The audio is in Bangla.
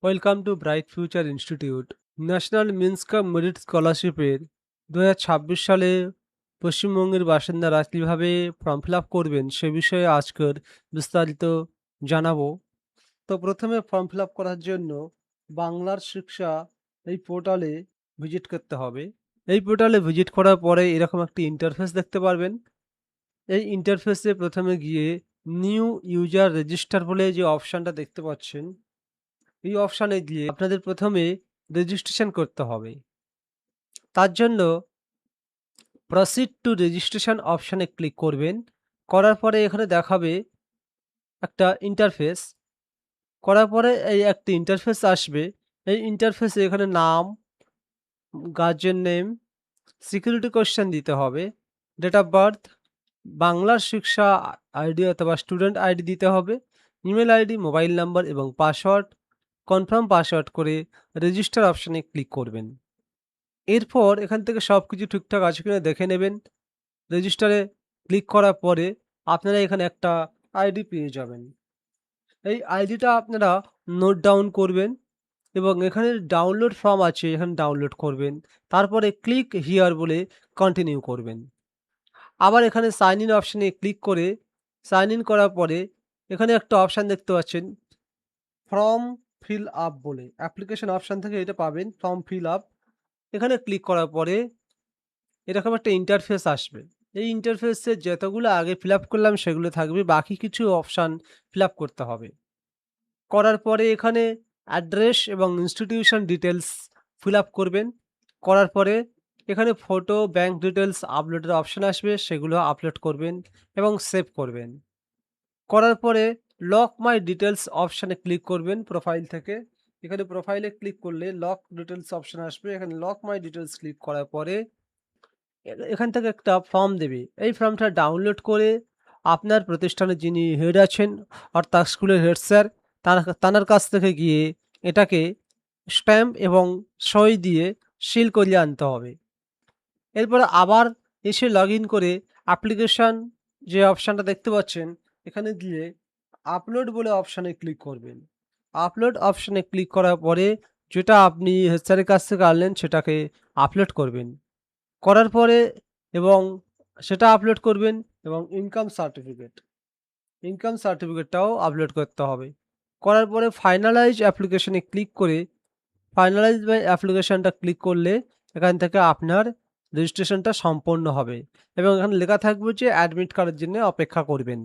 Welcome to bright future institute. National means come merit স্কলারশিপের 2026 সালে পশ্চিমবঙ্গের বাসিন্দারা কীভাবে ফর্ম ফিল আপ করবেন সে বিষয়ে আজকের বিস্তারিত জানাবো। তো প্রথমে ফর্ম ফিল আপ করার জন্য বাংলার শিক্ষা এই পোর্টালে ভিজিট করতে হবে। এই পোর্টালে ভিজিট করার পরে এরকম একটি ইন্টারফেস দেখতে পারবেন। এই ইন্টারফেসে প্রথমে গিয়ে নিউ ইউজার রেজিস্টার বলে যে অপশানটা দেখতে পাচ্ছেন, এই অপশানে গিয়ে আপনাদের প্রথমে রেজিস্ট্রেশন করতে হবে। তার জন্য প্রসিড টু রেজিস্ট্রেশন অপশানে ক্লিক করবেন। করার পরে এখানে দেখাবে একটা ইন্টারফেস। করার পরে এই একটি ইন্টারফেস আসবে। এই ইন্টারফেসে এখানে নাম, গার্জিয়ান নেম, সিকিউরিটি কোয়েশ্চেন দিতে হবে, ডেট অফ বার্থ, বাংলার শিক্ষা আইডি অথবা স্টুডেন্ট আইডি দিতে হবে, ইমেল আইডি, মোবাইল নাম্বার এবং পাসওয়ার্ড। কনফার্ম পাসওয়ার্ড করে রেজিস্টার অপশানে ক্লিক করবেন। এরপর এখান থেকে সব কিছু ঠিকঠাক আছে কিনা দেখে নেবেন। রেজিস্টারে ক্লিক করার পরে আপনারা এখানে একটা আইডি পেয়ে যাবেন। এই আইডিটা আপনারা নোট ডাউন করবেন এবং এখানে ডাউনলোড ফর্ম আছে, এখানে ডাউনলোড করবেন। তারপরে ক্লিক হিয়ার বলে কন্টিনিউ করবেন। আবার এখানে সাইন ইন অপশানে ক্লিক করে সাইন ইন করার পরে এখানে একটা অপশান দেখতে পাচ্ছেন ফর্ম ফিল আপ বলে, অ্যাপ্লিকেশন অপশান থেকে এটা পাবেন ফর্ম ফিল আপ। এখানে ক্লিক করার পরে এরকম একটা ইন্টারফেস আসবে। এই ইন্টারফেসে যতগুলো আগে ফিল আপ করলাম সেগুলো থাকবে, বাকি কিছু অপশান ফিল আপ করতে হবে। করার পরে এখানে অ্যাড্রেস এবং ইনস্টিটিউশন ডিটেলস ফিল আপ করবেন। করার পরে এখানে ফটো, ব্যাংক ডিটেলস আপলোডের অপশান আসবে, সেগুলো আপলোড করবেন এবং সেভ করবেন। করার পরে লক মাই ডিটেলস অপশানে ক্লিক করবেন প্রোফাইল থেকে। এখানে প্রোফাইলে ক্লিক করলে লক ডিটেলস অপশান আসবে। এখানে লক মাই ডিটেলস ক্লিক করার পরে এখান থেকে একটা ফর্ম দেবে। এই ফর্মটা ডাউনলোড করে আপনার প্রতিষ্ঠানের যিনি হেড আছেন অর্থাৎ স্কুলের হেড স্যার তানার কাছ থেকে গিয়ে এটাকে স্ট্যাম্প এবং সই দিয়ে সিল করিয়ে আনতে হবে। এরপরে আবার এসে লগ ইন করে অ্যাপ্লিকেশান যে অপশানটা দেখতে পাচ্ছেন এখানে গিয়ে আপলোড বলে অপশানে ক্লিক করবেন। আপলোড অপশানে ক্লিক করার পরে যেটা আপনি হেড স্যারের কাছ থেকে আনলেন সেটাকে আপলোড করবেন। করার পরে এবং সেটা আপলোড করবেন এবং ইনকাম সার্টিফিকেটটাও আপলোড করতে হবে। করার পরে ফাইনালাইজ অ্যাপ্লিকেশনে ক্লিক করে ফাইনালাইজ বাই অ্যাপ্লিকেশনটা ক্লিক করলে এখান থেকে আপনার রেজিস্ট্রেশনটা সম্পন্ন হবে এবং এখানে লেখা থাকবে যে অ্যাডমিট কার্ডের জন্য অপেক্ষা করবেন।